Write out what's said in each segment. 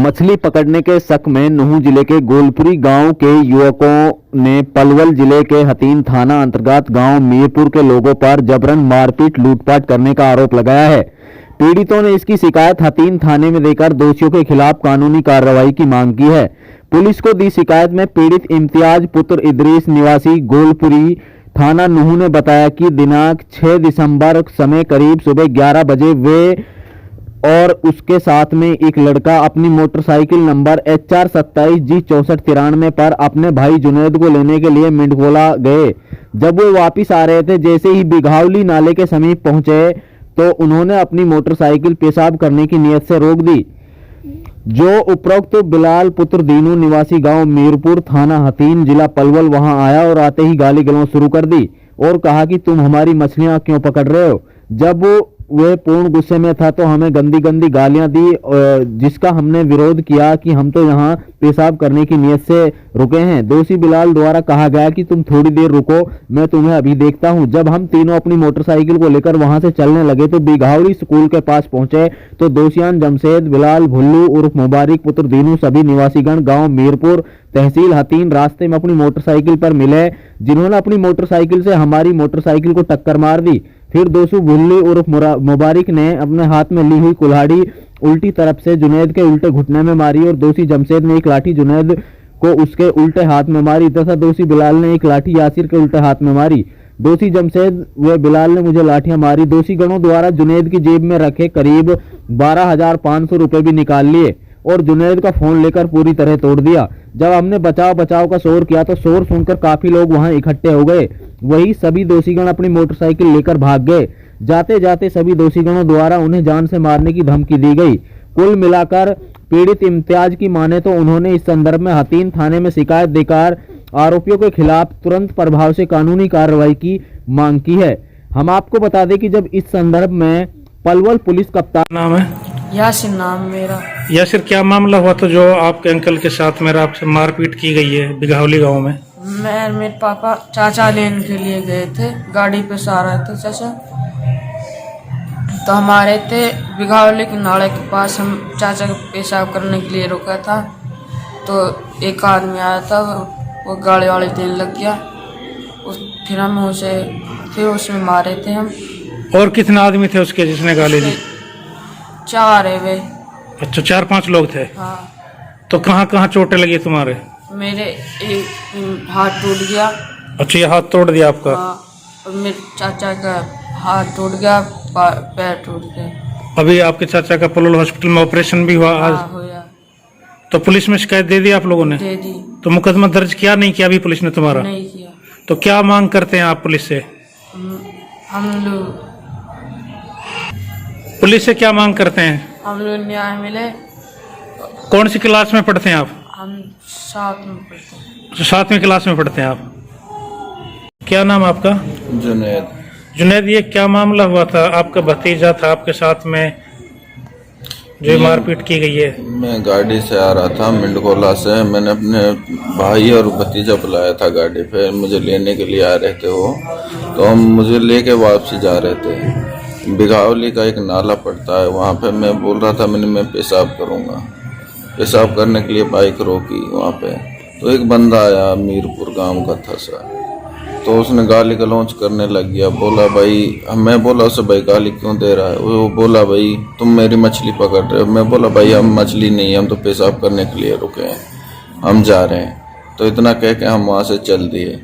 मछली पकड़ने के शक में नूंह जिले के गोलपुरी गांव के युवकों ने पलवल जिले के हथीन थाना अंतर्गत गांव मीरपुर के लोगों पर जबरन मारपीट लूटपाट करने का आरोप लगाया है। पीड़ितों ने इसकी शिकायत हथीन थाने में देकर दोषियों के खिलाफ कानूनी कार्रवाई की मांग की है। पुलिस को दी शिकायत में पीड़ित इम्तियाज पुत्र इदरीस निवासी गोलपुरी थाना नूंह ने बताया कि दिनांक 6 दिसंबर समय करीब सुबह 11 बजे वे और उसके साथ में एक लड़का अपनी मोटरसाइकिल नंबर HR27G6493 पर अपने भाई जुनैद को लेने के लिए मिंडकोला गए। जब वो वापस आ रहे थे, जैसे ही बिघावली नाले के समीप पहुंचे तो उन्होंने अपनी मोटरसाइकिल पेशाब करने की नियत से रोक दी। जो उपरोक्त बिलाल पुत्र दीनू निवासी गांव मीरपुर थाना हथीन जिला पलवल वहां आया और आते ही गाली गलौज शुरू कर दी और कहा कि तुम हमारी मछलियां क्यों पकड़ रहे हो। जब वे पूर्ण गुस्से में था तो हमें गंदी गंदी गालियां दी, जिसका हमने विरोध किया कि हम तो यहाँ पेशाब करने की नियत से रुके हैं। दोषी बिलाल द्वारा कहा गया कि तुम थोड़ी देर रुको, मैं तुम्हें अभी देखता हूँ। जब हम तीनों अपनी मोटरसाइकिल को लेकर वहां से चलने लगे तो बिघावली स्कूल के पास पहुंचे तो दोषियान जमशेद, बिलाल, भुल्लू उर्फ मुबारिक पुत्र दीनू सभी निवासीगण गाँव मीरपुर तहसील हथीन रास्ते में अपनी मोटरसाइकिल पर मिले, जिन्होंने अपनी मोटरसाइकिल से हमारी मोटरसाइकिल को टक्कर मार दी। फिर दोषी भुल्ली उर्फ मुबारिक ने अपने हाथ में ली हुई कुल्हाड़ी उल्टी तरफ से जुनैद के उल्टे घुटने में मारी और दोषी जमशेद ने एक लाठी जुनैद को उसके उल्टे हाथ में मारी तथा दोषी बिलाल ने एक लाठी यासिर के उल्टे हाथ में मारी। दोषी जमशेद व बिलाल ने मुझे लाठियां मारी। दोषी गणों द्वारा जुनैद की जेब में रखे करीब 12,500 रुपए भी निकाल लिए और जुनैद का फोन लेकर पूरी तरह तोड़ दिया। जब हमने बचाव बचाव का शोर किया तो शोर सुनकर काफी लोग वहां इकट्ठे हो गए। वही सभी दोषीगण अपनी मोटरसाइकिल लेकर भाग गए। जाते जाते सभी दोषीगणों द्वारा उन्हें जान से मारने की धमकी दी गई। कुल मिलाकर पीड़ित इम्तियाज की माने तो उन्होंने इस संदर्भ में हथीन थाने में शिकायत देकर आरोपियों के खिलाफ तुरंत प्रभाव से कानूनी कार्रवाई की मांग की है। हम आपको बता दें कि जब इस संदर्भ में पलवल पुलिस कप्तान नाम है यासिर नाम मेरा। यासिर, क्या मामला हुआ था जो आपके अंकल के साथ मेरा आपसे मारपीट की गई है बिघावली गांव में? मैं मेरे पापा चाचा लेने के लिए गए थे, गाड़ी पे से आ रहे थे चाचा, तो हमारे थे बिघावली के नाले के पास। हम चाचा को पेशाब करने के लिए रुका था तो एक आदमी आया था, वो गाड़ी वाले देने लग गया। फिर हम उसमें मारे थे हम। और कितने आदमी थे उसके जिसने गाली दी? 4 है वे। अच्छा, 4-5 लोग थे। हाँ। तो कहाँ कहाँ चोटें लगी तुम्हारे? मेरे एक हाथ टूट गया। अच्छा, ये हाथ तोड़ दिया आपका? हाँ, और मेरे चाचा का हाथ टूट गया, पैर टूट गया। अभी आपके चाचा का पलवल हॉस्पिटल में ऑपरेशन भी हुआ आज? हाँ, हुआ। तो पुलिस में शिकायत दे दी आप लोगों ने? दे दी। तो मुकदमा दर्ज किया नहीं किया अभी पुलिस ने तुम्हारा? नहीं किया। तो क्या मांग करते हैं आप पुलिस से? हम लोग पुलिस से क्या मांग करते हैं? हम लोग न्याय मिले। कौन सी क्लास में पढ़ते हैं आप? हम 7 में पढ़ते हैं। 7वीं क्लास में पढ़ते हैं आप। क्या नाम है आपका? जुनैद। जुनैद, ये क्या मामला हुआ था? आपका भतीजा था आपके साथ में जो मारपीट की गई है? मैं गाड़ी से आ रहा था मिंडकोला से। मैंने अपने भाई और भतीजा बुलाया था गाड़ी पे, मुझे लेने के लिए आ रहे थे वो। तो हम मुझे लेके वापसी जा रहे थे। बिघावली का एक नाला पड़ता है, वहाँ पे मैं बोल रहा था मैं पेशाब करूँगा। पेशाब करने के लिए बाइक रोकी वहाँ पे, तो एक बंदा आया, मीरपुर गांव का था सर। तो उसने गाली गलौज करने लग गया। बोला भाई, मैं बोला उसे भाई गाली क्यों दे रहा है? वो बोला भाई तुम मेरी मछली पकड़ रहे हो। मैं बोला भाई हम मछली नहीं, हम तो पेशाब करने के लिए रुके हैं, हम जा रहे हैं। तो इतना कह के हम वहाँ से चल दिए।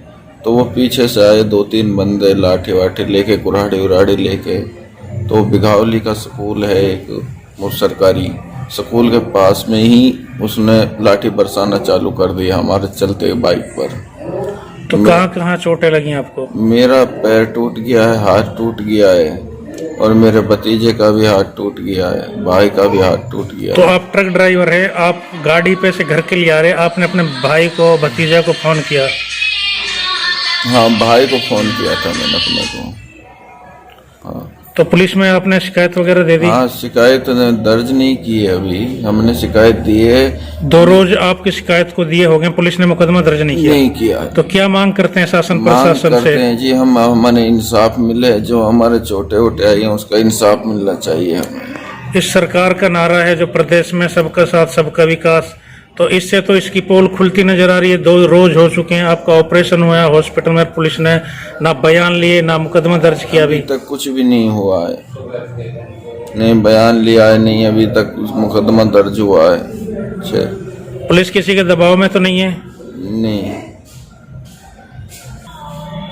तो वो पीछे से आए 2-3 बंदे लाठी वाठी लेके, कुराड़ी उराड़ी लेके। तो बिघावली का स्कूल है एक सरकारी, स्कूल के पास में ही उसने लाठी बरसाना चालू कर दिया हमारे चलते बाइक पर। तो कहाँ कहाँ चोटें लगी आपको? मेरा पैर टूट गया है, हाथ टूट गया है और मेरे भतीजे का भी हाथ टूट गया है, भाई का भी हाथ टूट गया। तो आप ट्रक ड्राइवर है, आप गाड़ी पे से घर के लिए आ रहे, आपने अपने भाई को भतीजा को फोन किया? हाँ, भाई को फोन किया था मैंने अपने को। हाँ। तो पुलिस में आपने शिकायत वगैरह दे दी? हाँ, शिकायत दर्ज नहीं की है अभी, हमने शिकायत दी है। 2 रोज आपकी शिकायत को दिए हो गए, पुलिस ने मुकदमा दर्ज नहीं किया? है। तो क्या मांग करते हैं शासन प्रशासन करते से? हैं जी, हमें इंसाफ मिले, जो हमारे छोटे वोटे आई हैं उसका इंसाफ मिलना चाहिए हमें। इस सरकार का नारा है जो प्रदेश में सबका साथ सबका विकास, तो इससे तो इसकी पोल खुलती नजर आ रही है। 2 रोज हो चुके हैं, आपका ऑपरेशन हुआ है हॉस्पिटल में, पुलिस ने ना बयान लिए ना मुकदमा दर्ज किया। अभी तक कुछ भी नहीं हुआ है, नहीं बयान लिया है, नहीं अभी तक मुकदमा दर्ज हुआ है। पुलिस किसी के दबाव में तो नहीं है? नहीं।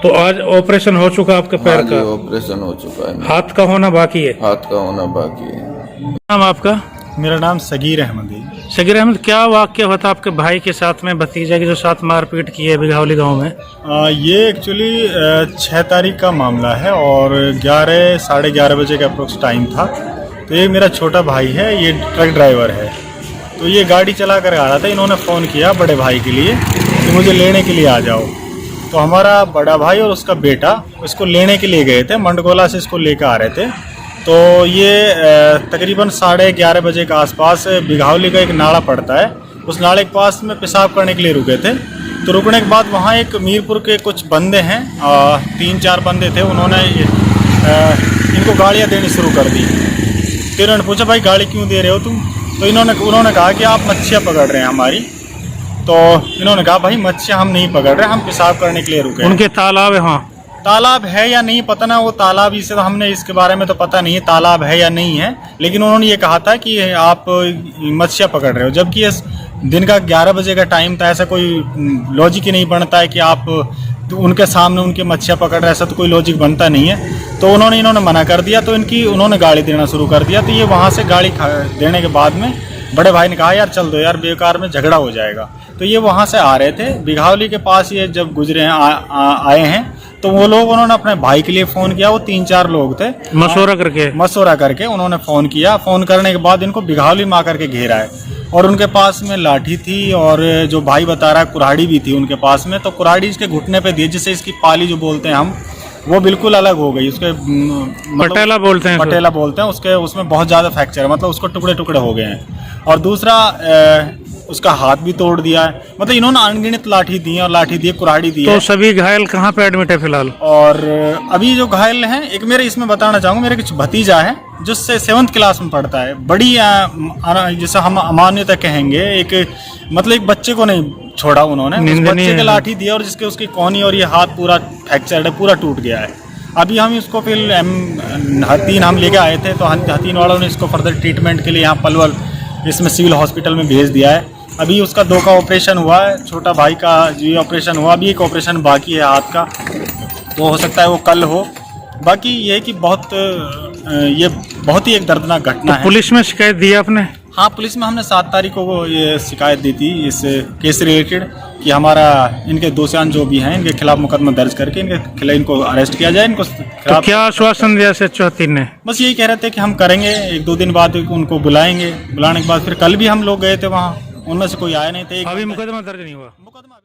तो आज ऑपरेशन हो चुका आपके पैर हाँ जी, का? ऑपरेशन हो चुका है। हाथ का होना बाकी है? हाथ का होना बाकी है। नाम आपका? मेरा नाम सगीर अहमद है। सगीर अहमद, क्या वाक्य हुआ था आपके भाई के साथ में, भतीजा के जो साथ मारपीट की है बिघावली गांव में? ये एक्चुअली 6 तारीख का मामला है और 11 साढ़े 11 बजे का अप्रोक्स टाइम था। तो ये मेरा छोटा भाई है, ये ट्रक ड्राइवर है। तो ये गाड़ी चला कर आ रहा था, इन्होंने फ़ोन किया बड़े भाई के लिए कि मुझे लेने के लिए आ जाओ। तो हमारा बड़ा भाई और उसका बेटा इसको लेने के लिए गए थे, मंडगोला से इसको लेकर आ रहे थे। तो ये तकरीबन 11:30 बजे के आसपास बिघावली का एक नाला पड़ता है, उस नाले के पास में पेशाब करने के लिए रुके थे। तो रुकने के बाद वहाँ एक मीरपुर के कुछ बंदे हैं, 3-4 बंदे थे, उन्होंने इनको गालियाँ देनी शुरू कर दी। फिर उन्होंने पूछा भाई गाली क्यों दे रहे हो तुम? तो उन्होंने कहा कि आप मच्छियाँ पकड़ रहे हैं हमारी। तो इन्होंने कहा भाई मच्छियाँ हम नहीं पकड़ रहे, हम पेशाब करने के लिए रुके। उनके तालाब है वहाँ? तालाब है या नहीं पता ना, वो तालाब इसे तो हमने इसके बारे में तो पता नहीं है तालाब है या नहीं है, लेकिन उन्होंने ये कहा था कि आप मच्छियाँ पकड़ रहे हो, जबकि इस दिन का 11 बजे का टाइम था। ऐसा कोई लॉजिक ही नहीं बनता है कि आप उनके सामने उनके मच्छियाँ पकड़ रहे, ऐसा तो कोई लॉजिक बनता नहीं है। तो इन्होंने मना कर दिया, तो उन्होंने गाली देना शुरू कर दिया। तो ये वहाँ से गाली देने के बाद में बड़े भाई ने कहा यार चल दो यार, बेकार में झगड़ा हो जाएगा। तो ये वहाँ से आ रहे थे, बिघावली के पास ये जब गुजरे हैं आए हैं, तो वो लोग उन्होंने अपने भाई के लिए फ़ोन किया। वो 3-4 लोग थे, मशवरा करके उन्होंने फ़ोन किया। फ़ोन करने के बाद इनको बिघावली में आकर के घेरा है और उनके पास में लाठी थी और जो भाई बता रहा है कुल्हाड़ी भी थी उनके पास में। तो कुल्हाड़ी इसके घुटने पे दी, जिससे इसकी पाली जो बोलते हैं हम, वो बिल्कुल अलग हो गई। उसके पटेला बोलते हैं उसके, उसमें बहुत ज़्यादा फ्रैक्चर है, मतलब उसको टुकड़े टुकड़े हो गए हैं। और दूसरा उसका हाथ भी तोड़ दिया है। मतलब इन्होंने अनगिनत लाठी दी और लाठी दी, कुल्हाड़ी दी। तो सभी घायल कहाँ पे एडमिट है फिलहाल? और अभी जो घायल हैं, एक मेरे इसमें बताना चाहूँगा, मेरे कुछ भतीजा है जो 7th क्लास में पढ़ता है। बड़ी जैसे हम अमान्यता कहेंगे, मतलब एक बच्चे को नहीं छोड़ा उन्होंने, उस बच्चे के लाठी दिया और जिसके उसकी कोहनी और ये हाथ पूरा फ्रैक्चर्ड है, पूरा टूट गया है। अभी हम इसको फिर हथीन हम लेके आए थे, तो हथीन वालों ने इसको फर्दर ट्रीटमेंट के लिए यहाँ पलवल इसमें सिविल हॉस्पिटल में भेज दिया है। अभी उसका 2 का ऑपरेशन हुआ है, छोटा भाई का जी ऑपरेशन हुआ, अभी एक ऑपरेशन बाकी है हाथ का, तो हो सकता है वो कल हो। बाकी ये है कि ये बहुत ही एक दर्दनाक घटना है। पुलिस में शिकायत दी आपने? हाँ, पुलिस में हमने 7 तारीख को ये शिकायत दी थी इस केस से रिलेटेड कि हमारा इनके दोषियान जो भी हैं इनके खिलाफ मुकदमा दर्ज करके इनको अरेस्ट किया जाए। इनको तो क्या आश्वासन दिया SHO हथीन ने? बस यही कह रहे थे कि हम करेंगे, 1-2 दिन बाद उनको बुलाएंगे। बुलाने के बाद फिर कल भी हम लोग गए थे वहाँ, उनमें से कोई आया नहीं थे। अभी मुकदमा दर्ज नहीं हुआ? मुकदमा